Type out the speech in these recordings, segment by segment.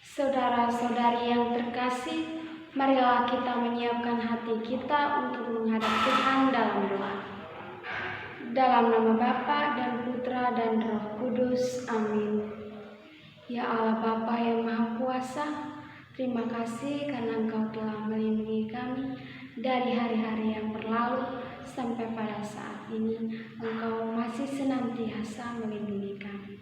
Saudara-saudari yang terkasih, marilah kita menyiapkan hati kita untuk menghadap Tuhan dalam doa. Dalam nama Bapa dan Putra dan Roh Kudus, amin. Ya Allah Bapa yang Maha Kuasa, terima kasih karena Engkau telah melindungi kami dari hari-hari yang berlalu sampai pada saat ini. Engkau masih senantiasa melindungi kami.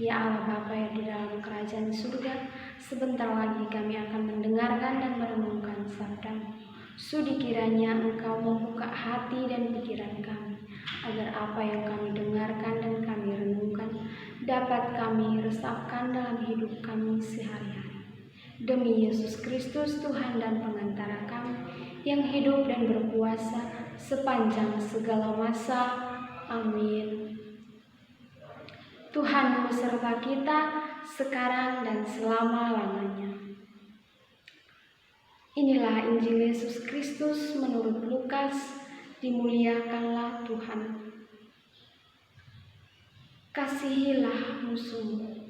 Ya Allah Bapa yang di dalam kerajaan surga, sebentar lagi kami akan mendengarkan dan merenungkan sabda-Mu. Sudi kiranya Engkau membuka hati dan pikiran kami, agar apa yang kami dengarkan dan kami renungkan dapat kami resapkan dalam hidup kami sehari-hari. Demi Yesus Kristus Tuhan dan pengantara kami, yang hidup dan berkuasa sepanjang segala masa. Amin. Tuhan beserta kita sekarang dan selama-lamanya. Inilah Injil Yesus Kristus menurut Lukas. Dimuliakanlah Tuhan. Kasihilah musuhmu.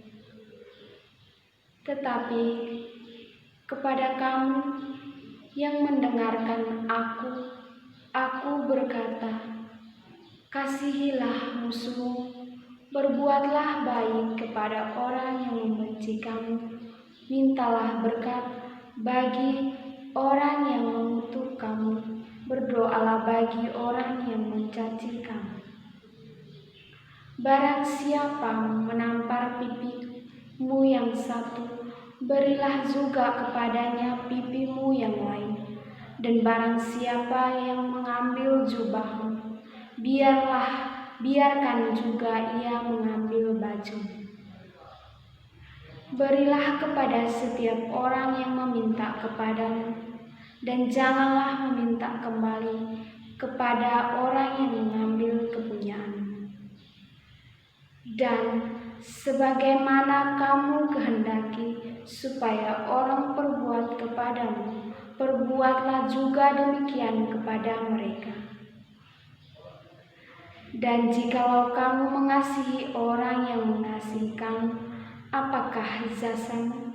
Tetapi kepada kamu yang mendengarkan aku berkata, kasihilah musuhmu. Berbuatlah baik kepada orang yang membenci kamu. Mintalah berkat bagi orang yang mengutuk kamu. Berdoalah bagi orang yang mencaci kamu. Barang siapa menampar pipimu yang satu, berilah juga kepadanya pipimu yang lain. Dan barang siapa yang mengambil jubahmu, biarkan juga ia mengambil baju. Berilah kepada setiap orang yang meminta kepadamu, dan janganlah meminta kembali kepada orang yang mengambil kepunyaanmu. Dan sebagaimana kamu kehendaki supaya orang perbuat kepadamu, perbuatlah juga demikian kepada mereka. Dan jikalau kamu mengasihi orang yang mengasihi kamu, apakah jasamu?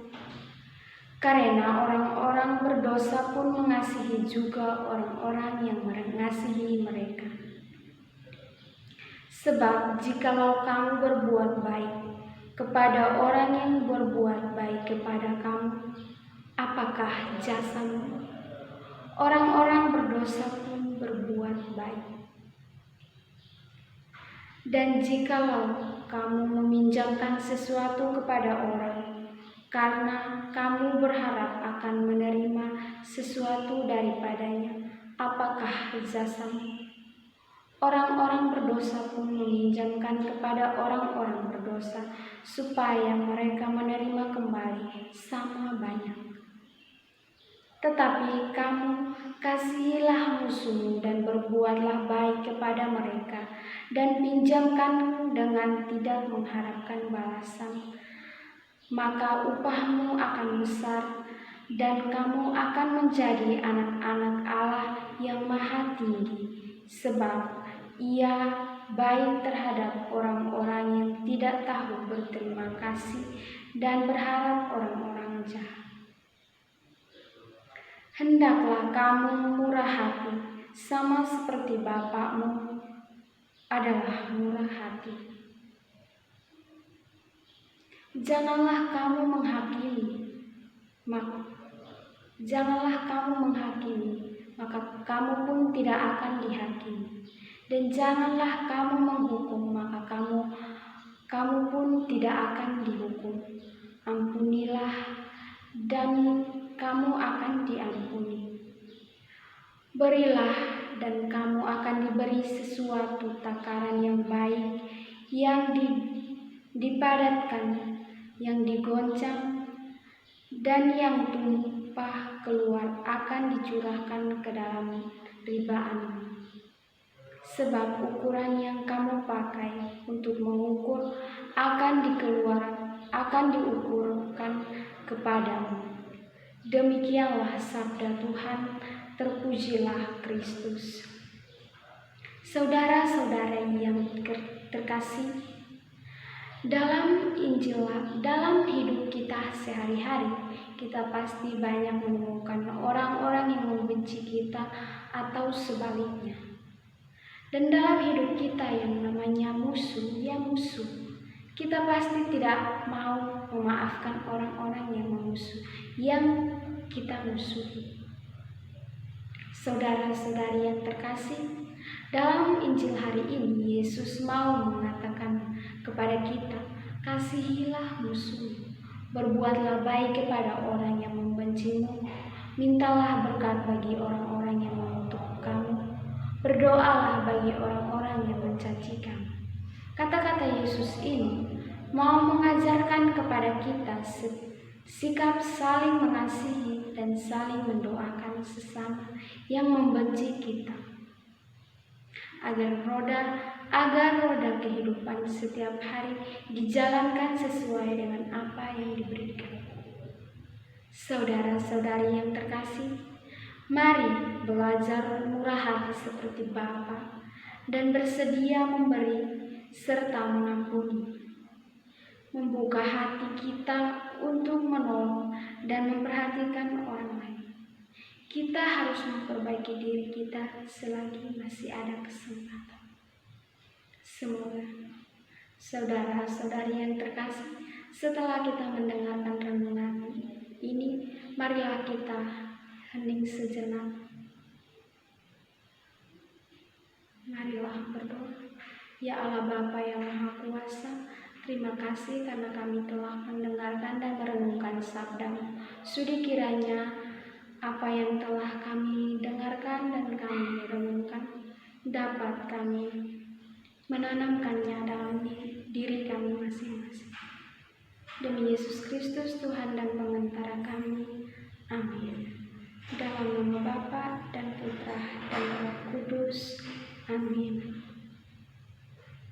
Karena orang-orang berdosa pun mengasihi juga orang-orang yang mengasihi mereka. Sebab jikalau kamu berbuat baik kepada orang yang berbuat baik kepada kamu, apakah jasamu? Orang-orang berdosa pun berbuat baik. Dan jikalau kamu meminjamkan sesuatu kepada orang, karena kamu berharap akan menerima sesuatu daripadanya, apakah jasamu? Orang-orang berdosa pun meminjamkan kepada orang-orang berdosa, supaya mereka menerima kembali sama banyak. Tetapi kamu kasihilah musuhmu dan berbuatlah baik kepada mereka, dan pinjamkan dengan tidak mengharapkan balasan. Maka upahmu akan besar, dan kamu akan menjadi anak-anak Allah yang Maha Tinggi, sebab Ia baik terhadap orang-orang yang tidak tahu berterima kasih dan berharap orang-orang jahat. Hendaklah kamu murah hati, sama seperti Bapakmu adalah murah hati. Janganlah kamu menghakimi, maka kamu pun tidak akan dihakimi. Dan janganlah kamu menghukum, maka kamu pun tidak akan dihukum. Ampunilah, dan kamu akan diampuni. Berilah, dan kamu akan diberi sesuatu takaran yang baik, yang dipadatkan, yang digoncang, dan yang tumpah keluar akan dicurahkan ke dalam ribaanmu. Sebab ukuran yang kamu pakai untuk mengukur akan diukurkan kepadamu. Demikianlah sabda Tuhan. Terpujilah Kristus. Saudara-saudari yang terkasih, Dalam hidup kita sehari-hari, kita pasti banyak menemukan orang-orang yang membenci kita atau sebaliknya. Dan dalam hidup kita yang namanya musuh, kita pasti tidak mau memaafkan orang-orang yang kita musuhi. Saudara-saudari yang terkasih, dalam Injil hari ini Yesus mau mengatakan kepada kita, kasihilah musuhmu, berbuatlah baik kepada orang yang membencimu, mintalah berkat bagi orang-orang yang mengutuk kamu, berdoalah bagi orang-orang yang mencaci kamu. Kata-kata Yesus ini mau mengajarkan kepada kita sikap saling mengasihi dan saling mendoakan sesama yang membenci kita, agar roda kehidupan setiap hari dijalankan sesuai dengan apa yang diberikan. Saudara-saudari yang terkasih, mari belajar murah hati seperti Bapa dan bersedia memberi serta mengampuni, membuka hati kita untuk menolong dan memperhatikan orang lain. Kita harus memperbaiki diri kita selagi masih ada kesempatan. Semoga saudara-saudari yang terkasih, setelah kita mendengarkan renungan ini, marilah kita hening sejenak. Marilah berdoa. Ya Allah Bapa yang Maha Kuasa, terima kasih karena kami telah mendengarkan dan merenungkan sabda-Mu. Sudi kiranya apa yang telah kami dengarkan dan kami renungkan dapat kami menanamkannya dalam diri kami masing-masing. Demi Yesus Kristus Tuhan dan pengantara kami. Amin.